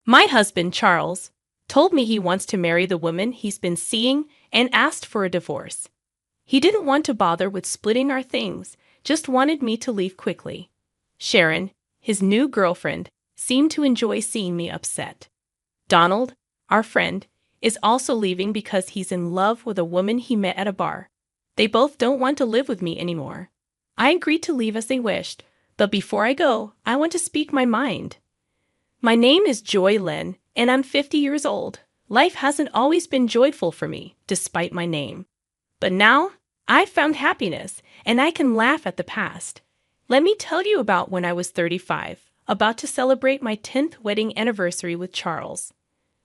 My husband, Charles, told me he wants to marry the woman he's been seeing and asked for a divorce. He didn't want to bother with splitting our things, just wanted me to leave quickly. Sharon, his new girlfriend, seemed to enjoy seeing me upset. Donald, our friend, is also leaving because he's in love with a woman he met at a bar. They both don't want to live with me anymore. I agreed to leave as they wished, but before I go, I want to speak my mind. My name is Joy Lynn, and I'm 50 years old. Life hasn't always been joyful for me, despite my name. But now, I've found happiness, and I can laugh at the past. Let me tell you about when I was 35, about to celebrate my 10th wedding anniversary with Charles.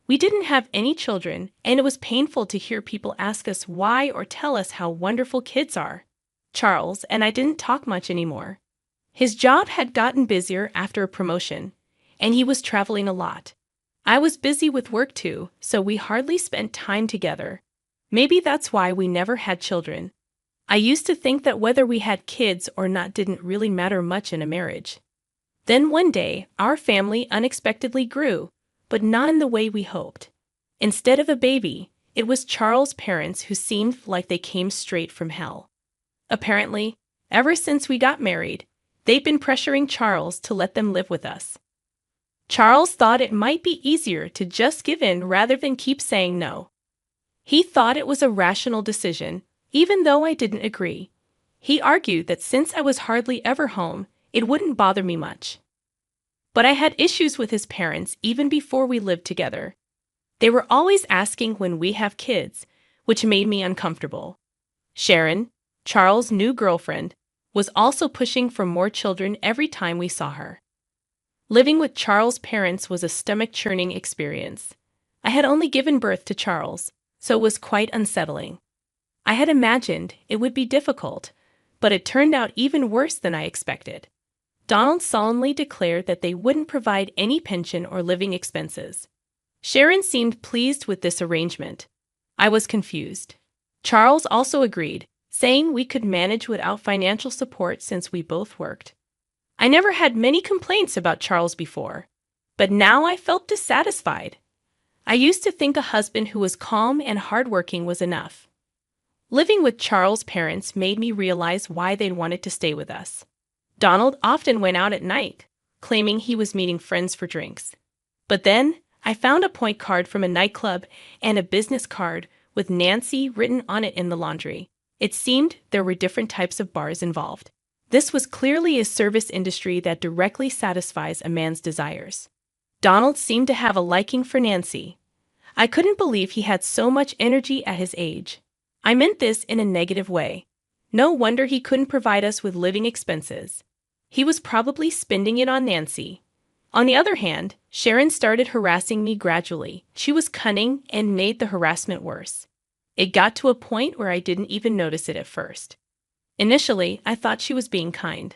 We didn't have any children, and it was painful to hear people ask us why or tell us how wonderful kids are. Charles and I didn't talk much anymore. His job had gotten busier after a promotion, and he was traveling a lot. I was busy with work too, so we hardly spent time together. Maybe that's why we never had children. I used to think that whether we had kids or not didn't really matter much in a marriage. Then one day, our family unexpectedly grew, but not in the way we hoped. Instead of a baby, it was Charles' parents who seemed like they came straight from hell. Apparently, ever since we got married, they've been pressuring Charles to let them live with us. Charles thought it might be easier to just give in rather than keep saying no. He thought it was a rational decision, even though I didn't agree. He argued that since I was hardly ever home, it wouldn't bother me much. But I had issues with his parents even before we lived together. They were always asking when we have kids, which made me uncomfortable. Sharon, Charles' new girlfriend, was also pushing for more children every time we saw her. Living with Charles' parents was a stomach-churning experience. I had only given birth to Charles, so it was quite unsettling. I had imagined it would be difficult, but it turned out even worse than I expected. Donald solemnly declared that they wouldn't provide any pension or living expenses. Sharon seemed pleased with this arrangement. I was confused. Charles also agreed, saying we could manage without financial support since we both worked. I never had many complaints about Charles before, but now I felt dissatisfied. I used to think a husband who was calm and hardworking was enough. Living with Charles' parents made me realize why they wanted to stay with us. Donald often went out at night, claiming he was meeting friends for drinks. But then, I found a point card from a nightclub and a business card with Nancy written on it in the laundry. It seemed there were different types of bars involved. This was clearly a service industry that directly satisfies a man's desires. Donald seemed to have a liking for Nancy. I couldn't believe he had so much energy at his age. I meant this in a negative way. No wonder he couldn't provide us with living expenses. He was probably spending it on Nancy. On the other hand, Sharon started harassing me gradually. She was cunning and made the harassment worse. It got to a point where I didn't even notice it at first. Initially, I thought she was being kind.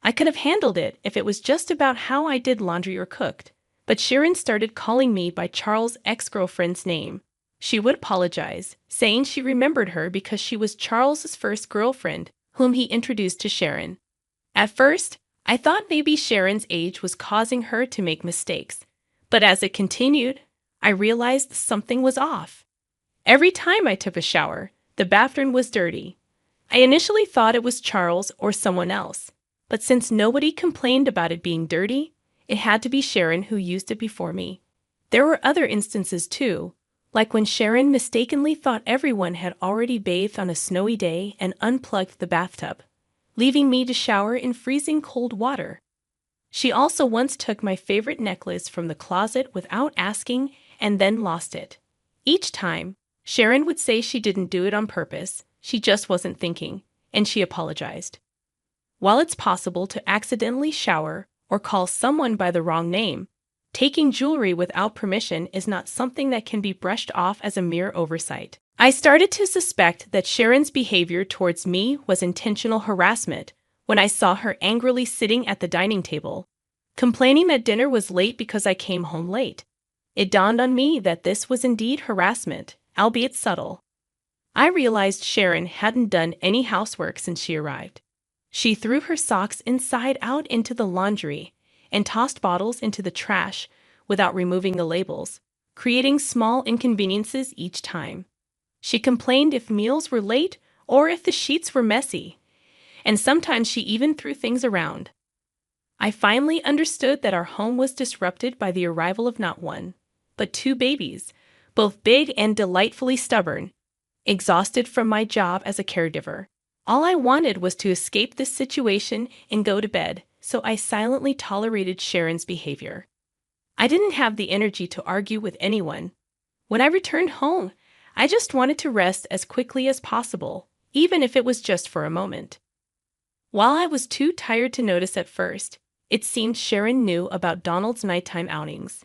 I could have handled it if it was just about how I did laundry or cooked, but Sharon started calling me by Charles' ex-girlfriend's name. She would apologize, saying she remembered her because she was Charles's first girlfriend, whom he introduced to Sharon. At first, I thought maybe Sharon's age was causing her to make mistakes, but as it continued, I realized something was off. Every time I took a shower, the bathroom was dirty. I initially thought it was Charles or someone else, but since nobody complained about it being dirty, it had to be Sharon who used it before me. There were other instances too, like when Sharon mistakenly thought everyone had already bathed on a snowy day and unplugged the bathtub, leaving me to shower in freezing cold water. She also once took my favorite necklace from the closet without asking and then lost it. Each time, Sharon would say she didn't do it on purpose, she just wasn't thinking, and she apologized. While it's possible to accidentally shower or call someone by the wrong name, taking jewelry without permission is not something that can be brushed off as a mere oversight. I started to suspect that Sharon's behavior towards me was intentional harassment when I saw her angrily sitting at the dining table, complaining that dinner was late because I came home late. It dawned on me that this was indeed harassment, albeit subtle. I realized Sharon hadn't done any housework since she arrived. She threw her socks inside out into the laundry and tossed bottles into the trash without removing the labels, creating small inconveniences each time. She complained if meals were late or if the sheets were messy, and sometimes she even threw things around. I finally understood that our home was disrupted by the arrival of not one, but two babies, both big and delightfully stubborn. Exhausted from my job as a caregiver, all I wanted was to escape this situation and go to bed, so I silently tolerated Sharon's behavior. I didn't have the energy to argue with anyone. When I returned home, I just wanted to rest as quickly as possible, even if it was just for a moment. While I was too tired to notice at first, it seemed Sharon knew about Donald's nighttime outings.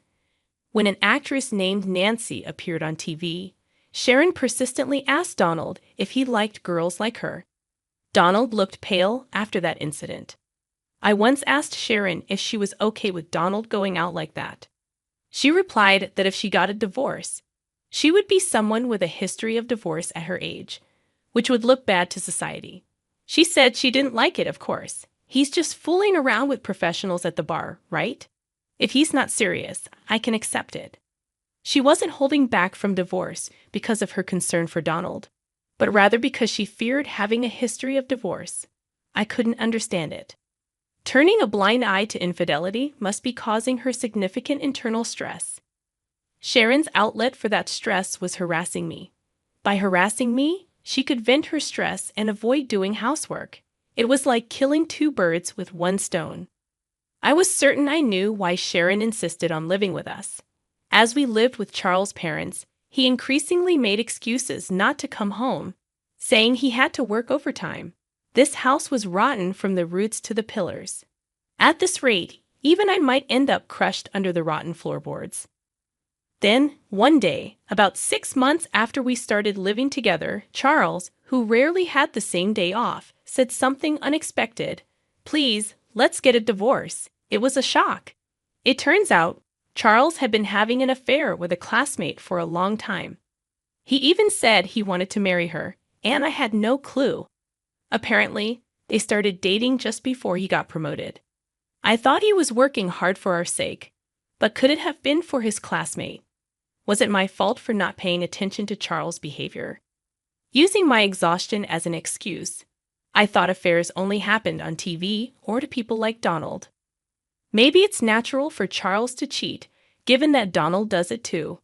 When an actress named Nancy appeared on TV, Sharon persistently asked Donald if he liked girls like her. Donald looked pale after that incident. I once asked Sharon if she was okay with Donald going out like that. She replied that if she got a divorce, she would be someone with a history of divorce at her age, which would look bad to society. She said she didn't like it, of course. He's just fooling around with professionals at the bar, right? If he's not serious, I can accept it. She wasn't holding back from divorce because of her concern for Donald, but rather because she feared having a history of divorce. I couldn't understand it. Turning a blind eye to infidelity must be causing her significant internal stress. Sharon's outlet for that stress was harassing me. By harassing me, she could vent her stress and avoid doing housework. It was like killing two birds with one stone. I was certain I knew why Sharon insisted on living with us. As we lived with Charles' parents, he increasingly made excuses not to come home, saying he had to work overtime. This house was rotten from the roots to the pillars. At this rate, even I might end up crushed under the rotten floorboards. Then, one day, about 6 months after we started living together, Charles, who rarely had the same day off, said something unexpected. "Please, let's get a divorce." It was a shock. It turns out, Charles had been having an affair with a classmate for a long time. He even said he wanted to marry her, and I had no clue. Apparently, they started dating just before he got promoted. I thought he was working hard for our sake, but could it have been for his classmate? Was it my fault for not paying attention to Charles' behavior? Using my exhaustion as an excuse, I thought affairs only happened on TV or to people like Donald. Maybe it's natural for Charles to cheat, given that Donald does it too.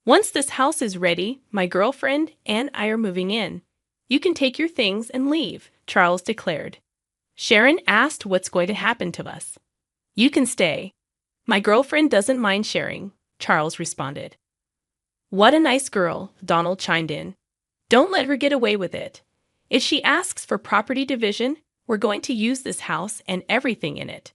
"Once this house is ready, my girlfriend and I are moving in. You can take your things and leave," Charles declared. Sharon asked what's going to happen to us. "You can stay. My girlfriend doesn't mind sharing," Charles responded. "What a nice girl," Donald chimed in. "Don't let her get away with it. If she asks for property division, we're going to use this house and everything in it."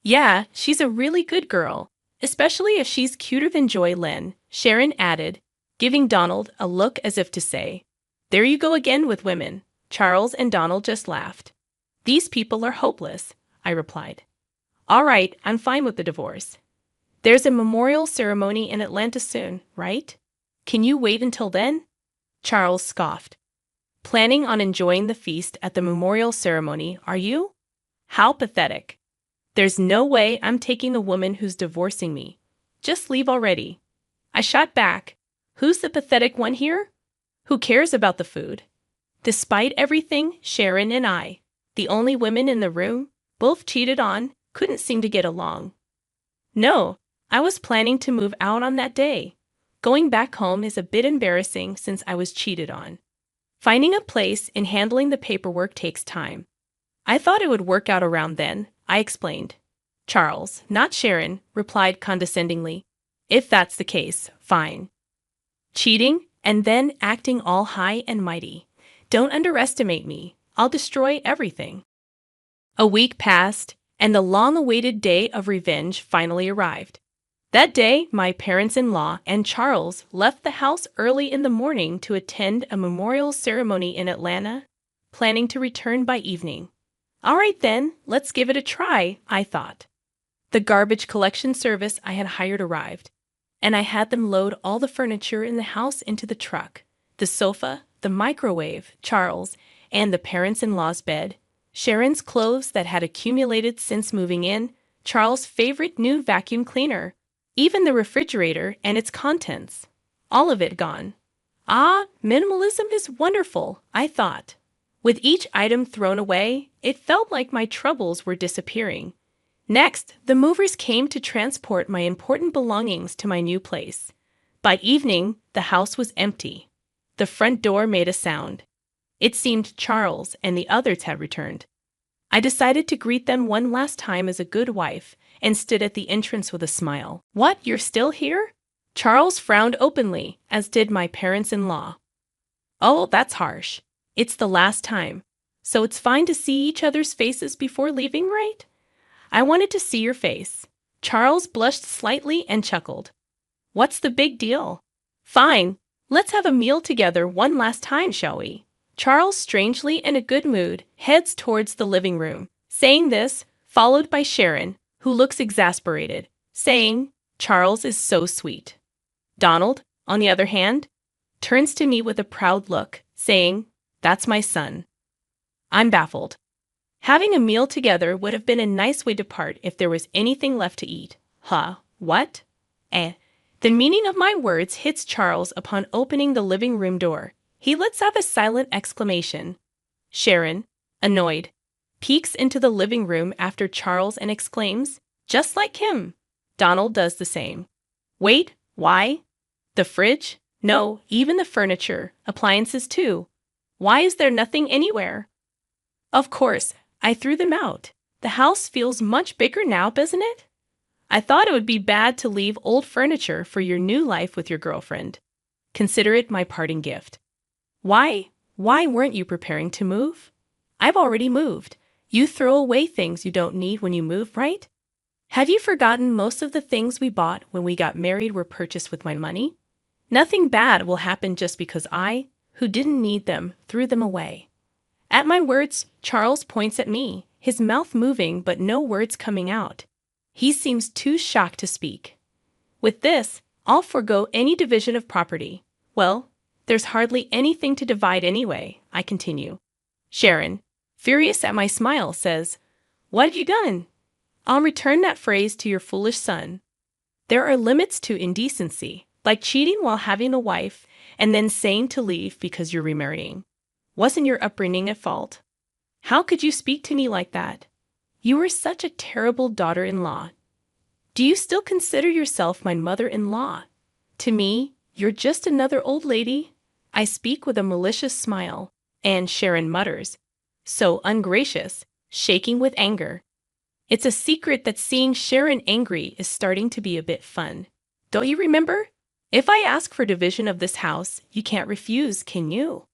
"Yeah, she's a really good girl, especially if she's cuter than Joy Lynn," Sharon added, giving Donald a look as if to say, "There you go again with women." Charles and Donald just laughed. "These people are hopeless," I replied. "All right, I'm fine with the divorce. There's a memorial ceremony in Atlanta soon, right? Can you wait until then?" Charles scoffed. "Planning on enjoying the feast at the memorial ceremony, are you? How pathetic. There's no way I'm taking the woman who's divorcing me. Just leave already." I shot back. "Who's the pathetic one here? Who cares about the food?" Despite everything, Sharon and I, the only women in the room, both cheated on, couldn't seem to get along. No, I was planning to move out on that day. Going back home is a bit embarrassing since I was cheated on. Finding a place and handling the paperwork takes time. I thought it would work out around then, I explained. Charles, not Sharon, replied condescendingly. "If that's the case, fine." Cheating and then acting all high and mighty. Don't underestimate me. I'll destroy everything. A week passed, and the long-awaited day of revenge finally arrived. That day, my parents-in-law and Charles left the house early in the morning to attend a memorial ceremony in Atlanta, planning to return by evening. All right then, let's give it a try, I thought. The garbage collection service I had hired arrived, and I had them load all the furniture in the house into the truck. The sofa, the microwave, Charles, and the parents-in-law's bed, Sharon's clothes that had accumulated since moving in, Charles' favorite new vacuum cleaner, Even the refrigerator and its contents. All of it gone. Ah, minimalism is wonderful, I thought. With each item thrown away, it felt like my troubles were disappearing. Next, the movers came to transport my important belongings to my new place. By evening, the house was empty. The front door made a sound. It seemed Charles and the others had returned. I decided to greet them one last time as a good wife and stood at the entrance with a smile. What, you're still here? Charles frowned openly, as did my parents-in-law. Oh, that's harsh. It's the last time. So it's fine to see each other's faces before leaving, right? I wanted to see your face. Charles blushed slightly and chuckled. What's the big deal? Fine. Let's have a meal together one last time, shall we? Charles, strangely in a good mood, heads towards the living room. Saying this, followed by Sharon, who looks exasperated, saying, Charles is so sweet. Donald, on the other hand, turns to me with a proud look, saying, That's my son. I'm baffled. Having a meal together would have been a nice way to part if there was anything left to eat. Huh? What? The meaning of my words hits Charles upon opening the living room door. He lets out a silent exclamation. Sharon, annoyed, peeks into the living room after Charles and exclaims, Just like him. Donald does the same. Wait, why? The fridge? No, even the furniture, appliances too. Why is there nothing anywhere? Of course, I threw them out. The house feels much bigger now, doesn't it? I thought it would be bad to leave old furniture for your new life with your girlfriend. Consider it my parting gift. Why weren't you preparing to move? I've already moved. You throw away things you don't need when you move, right? Have you forgotten most of the things we bought when we got married were purchased with my money? Nothing bad will happen just because I, who didn't need them, threw them away. At my words, Charles points at me, his mouth moving but no words coming out. He seems too shocked to speak. With this, I'll forego any division of property. Well, there's hardly anything to divide anyway, I continue. Sharon, furious at my smile, says, What have you done? I'll return that phrase to your foolish son. There are limits to indecency, like cheating while having a wife and then saying to leave because you're remarrying. Wasn't your upbringing at fault? How could you speak to me like that? You were such a terrible daughter-in-law. Do you still consider yourself my mother-in-law? To me, you're just another old lady. I speak with a malicious smile, and Sharon mutters, so ungracious, shaking with anger. It's a secret that seeing Sharon angry is starting to be a bit fun. Don't you remember? If I ask for division of this house, you can't refuse, can you?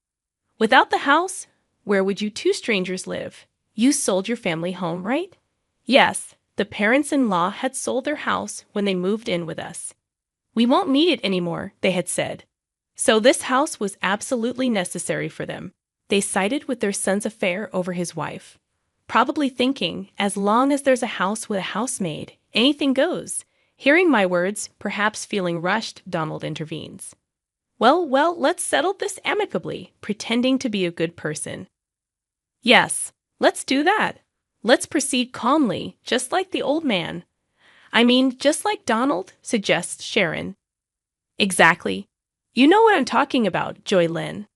Without the house, where would you two strangers live? You sold your family home, right? Yes, the parents-in-law had sold their house when they moved in with us. We won't need it anymore, they had said. So this house was absolutely necessary for them. They sided with their son's affair over his wife. Probably thinking, as long as there's a house with a housemaid, anything goes. Hearing my words, perhaps feeling rushed, Donald intervenes. Well, let's settle this amicably, pretending to be a good person. Yes, let's do that. Let's proceed calmly, just like the old man. I mean, just like Donald, suggests Sharon. Exactly. You know what I'm talking about, Joy Lynn.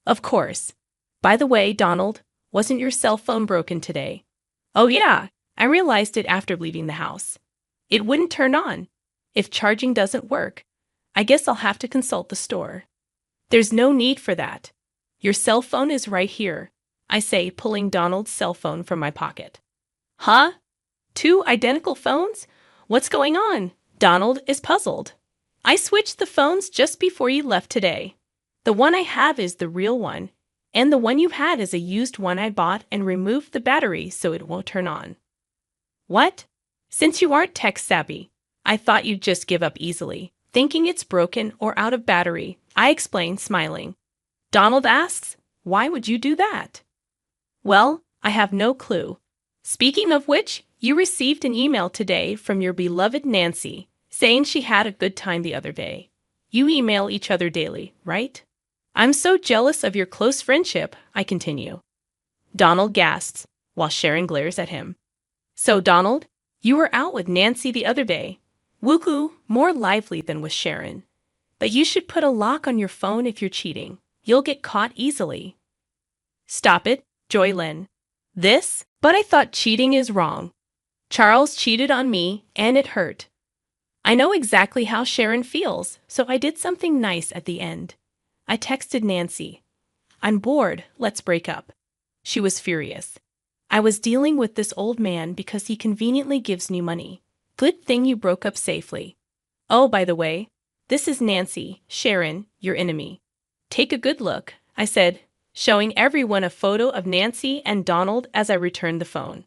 Of course. By the way, Donald, wasn't your cell phone broken today? Oh yeah, I realized it after leaving the house. It wouldn't turn on. If charging doesn't work, I guess I'll have to consult the store. There's no need for that. Your cell phone is right here, I say, pulling Donald's cell phone from my pocket. Huh? 2 identical phones? What's going on? Donald is puzzled. I switched the phones just before you left today. The one I have is the real one, and the one you had is a used one I bought and removed the battery so it won't turn on. What? Since you aren't tech savvy, I thought you'd just give up easily, thinking it's broken or out of battery, I explain, smiling. Donald asks, why would you do that? Well, I have no clue. Speaking of which, you received an email today from your beloved Nancy, saying she had a good time the other day. You email each other daily, right? I'm so jealous of your close friendship, I continue. Donald gasps, while Sharon glares at him. So, Donald, you were out with Nancy the other day. Woohoo, more lively than with Sharon. But you should put a lock on your phone if you're cheating. You'll get caught easily. Stop it, Joy Lynn. But I thought cheating is wrong. Charles cheated on me, and it hurt. I know exactly how Sharon feels, so I did something nice at the end. I texted Nancy. I'm bored, let's break up. She was furious. I was dealing with this old man because he conveniently gives me money. Good thing you broke up safely. Oh, by the way, this is Nancy, Sharon, your enemy. Take a good look, I said, showing everyone a photo of Nancy and Donald as I returned the phone.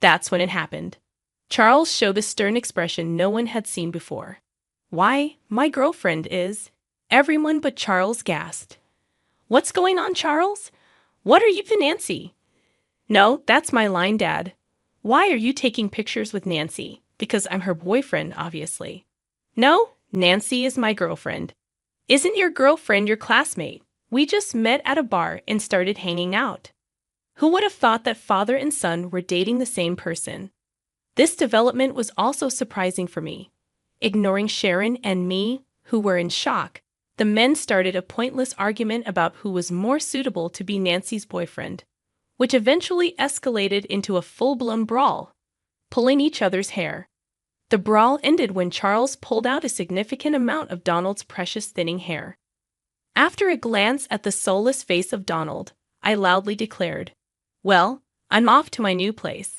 That's when it happened. Charles showed a stern expression no one had seen before. Why, my girlfriend is. Everyone but Charles gasped. What's going on, Charles? What are you to Nancy? No, that's my line, Dad. Why are you taking pictures with Nancy? Because I'm her boyfriend, obviously. No, Nancy is my girlfriend. Isn't your girlfriend your classmate? We just met at a bar and started hanging out. Who would have thought that father and son were dating the same person? This development was also surprising for me. Ignoring Sharon and me, who were in shock, the men started a pointless argument about who was more suitable to be Nancy's boyfriend, which eventually escalated into a full-blown brawl, pulling each other's hair. The brawl ended when Charles pulled out a significant amount of Donald's precious thinning hair. After a glance at the soulless face of Donald, I loudly declared, Well, I'm off to my new place.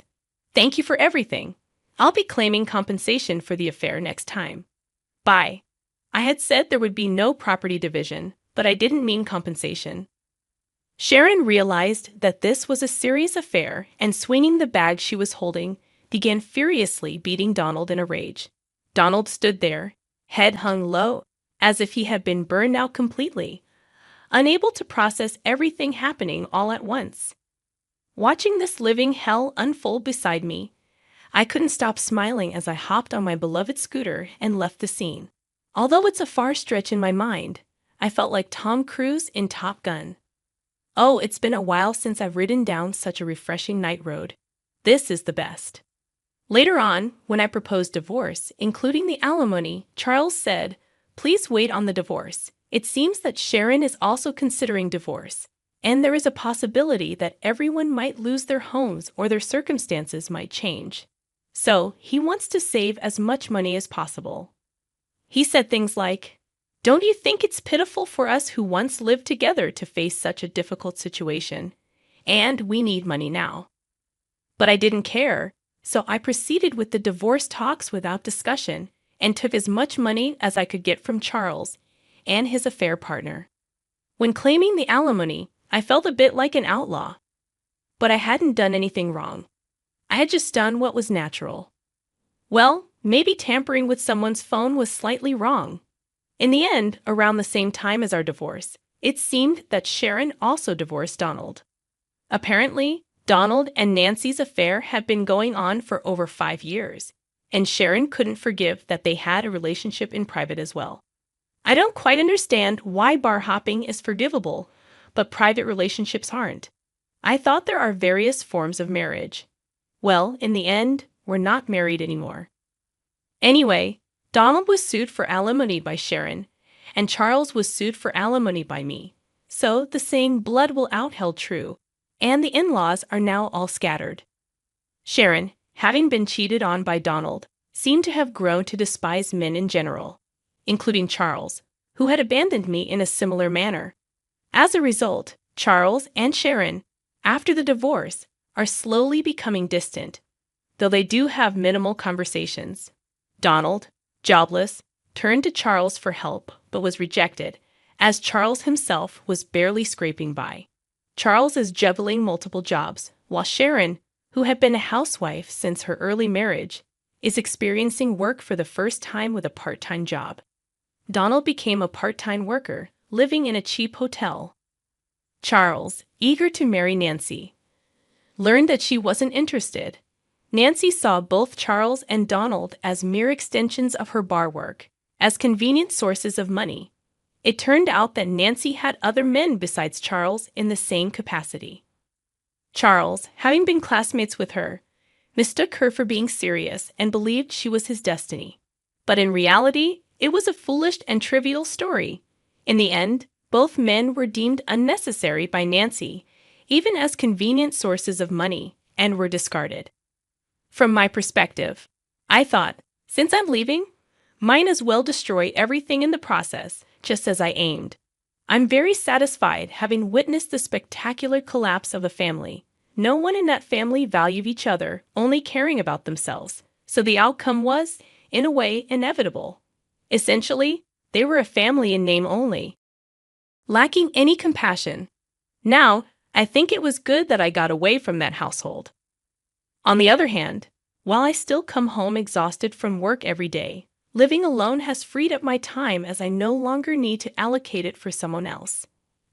Thank you for everything. I'll be claiming compensation for the affair next time. Bye. I had said there would be no property division, but I didn't mean compensation. Sharon realized that this was a serious affair and, swinging the bag she was holding, began furiously beating Donald in a rage. Donald stood there, head hung low, as if he had been burned out completely, unable to process everything happening all at once. Watching this living hell unfold beside me, I couldn't stop smiling as I hopped on my beloved scooter and left the scene. Although it's a far stretch in my mind, I felt like Tom Cruise in Top Gun. Oh, it's been a while since I've ridden down such a refreshing night road. This is the best. Later on, when I proposed divorce, including the alimony, Charles said, Please wait on the divorce. It seems that Sharon is also considering divorce, and there is a possibility that everyone might lose their homes or their circumstances might change. So, he wants to save as much money as possible. He said things like, Don't you think it's pitiful for us who once lived together to face such a difficult situation? And we need money now. But I didn't care, so I proceeded with the divorce talks without discussion and took as much money as I could get from Charles and his affair partner. When claiming the alimony, I felt a bit like an outlaw. But I hadn't done anything wrong. I had just done what was natural. Well, maybe tampering with someone's phone was slightly wrong. In the end, around the same time as our divorce, it seemed that Sharon also divorced Donald. Apparently, Donald and Nancy's affair had been going on for over 5 years, and Sharon couldn't forgive that they had a relationship in private as well. I don't quite understand why bar hopping is forgivable, but private relationships aren't. I thought there are various forms of marriage. Well, in the end, we're not married anymore. Anyway, Donald was sued for alimony by Sharon, and Charles was sued for alimony by me. So the saying blood will out held true, and the in-laws are now all scattered. Sharon, having been cheated on by Donald, seemed to have grown to despise men in general, including Charles, who had abandoned me in a similar manner. As a result, Charles and Sharon, after the divorce, are slowly becoming distant, though they do have minimal conversations. Donald, jobless, turned to Charles for help but was rejected, as Charles himself was barely scraping by. Charles is juggling multiple jobs, while Sharon, who had been a housewife since her early marriage, is experiencing work for the first time with a part-time job. Donald became a part-time worker, living in a cheap hotel. Charles, eager to marry Nancy, learned that she wasn't interested. Nancy saw both Charles and Donald as mere extensions of her bar work, as convenient sources of money. It turned out that Nancy had other men besides Charles in the same capacity. Charles, having been classmates with her, mistook her for being serious and believed she was his destiny. But in reality, it was a foolish and trivial story. In the end, both men were deemed unnecessary by Nancy, even as convenient sources of money, and were discarded. From my perspective, I thought, since I'm leaving, might as well destroy everything in the process, just as I aimed. I'm very satisfied having witnessed the spectacular collapse of a family. No one in that family valued each other, only caring about themselves. So the outcome was, in a way, inevitable. Essentially, they were a family in name only, lacking any compassion. Now, I think it was good that I got away from that household. On the other hand, while I still come home exhausted from work every day, living alone has freed up my time as I no longer need to allocate it for someone else.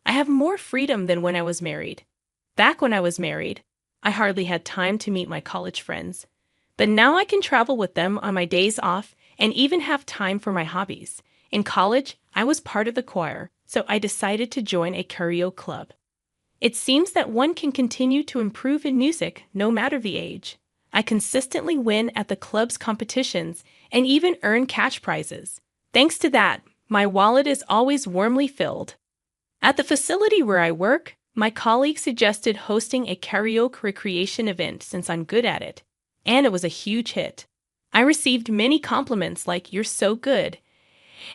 I have more freedom than when I was married. Back when I was married, I hardly had time to meet my college friends. But now I can travel with them on my days off and even have time for my hobbies. In college, I was part of the choir, so I decided to join a karaoke club. It seems that one can continue to improve in music no matter the age. I consistently win at the club's competitions and even earn cash prizes. Thanks to that, my wallet is always warmly filled. At the facility where I work, my colleague suggested hosting a karaoke recreation event since I'm good at it, and it was a huge hit. I received many compliments like "you're so good,"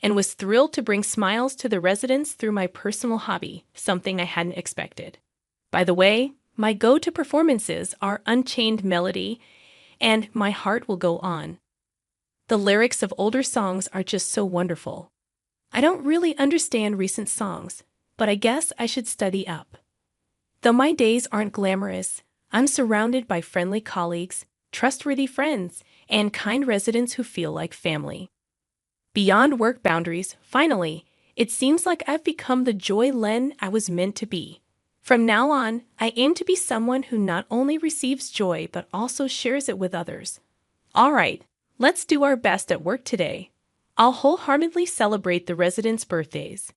and was thrilled to bring smiles to the residents through my personal hobby, something I hadn't expected. By the way, my go-to performances are Unchained Melody and My Heart Will Go On. The lyrics of older songs are just so wonderful. I don't really understand recent songs, but I guess I should study up. Though my days aren't glamorous, I'm surrounded by friendly colleagues, trustworthy friends, and kind residents who feel like family. Beyond work boundaries, finally, it seems like I've become the Joy Len I was meant to be. From now on, I aim to be someone who not only receives joy but also shares it with others. All right, let's do our best at work today. I'll wholeheartedly celebrate the residents' birthdays.